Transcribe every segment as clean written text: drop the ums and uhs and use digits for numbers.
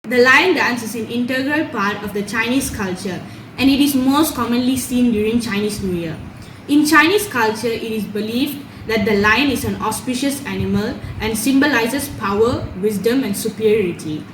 The lion dance is an integral part of the Chinese culture and it is most commonly seen during Chinese New Year. In Chinese culture, it is believed that the lion is an auspicious animal and symbolizes power, wisdom, and superiority.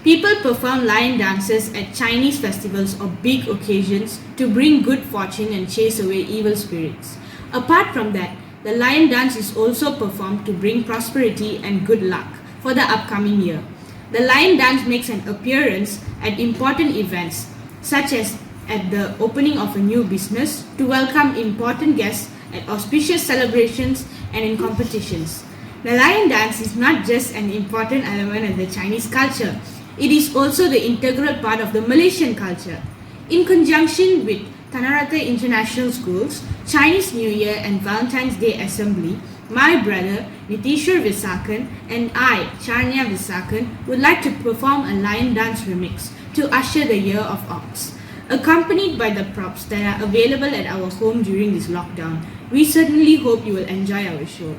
People perform lion dances at Chinese festivals or big occasions to bring good fortune and chase away evil spirits. Apart from that, the lion dance is also performed to bring prosperity and good luck for the upcoming year. The lion dance makes an appearance at important events, such as at the opening of a new business, to welcome important guests at auspicious celebrations and in competitions. The lion dance is not just an important element of the Chinese culture, it is also the integral part of the Malaysian culture. In conjunction with Tanarata International School's Chinese New Year and Valentine's Day Assembly, my brother Nitheeswar Visakan and I, Charanya Visakan, would like to perform a lion dance remix to usher the Year of Ox. Accompanied by the props that are available at our home during this lockdown, we certainly hope you will enjoy our show.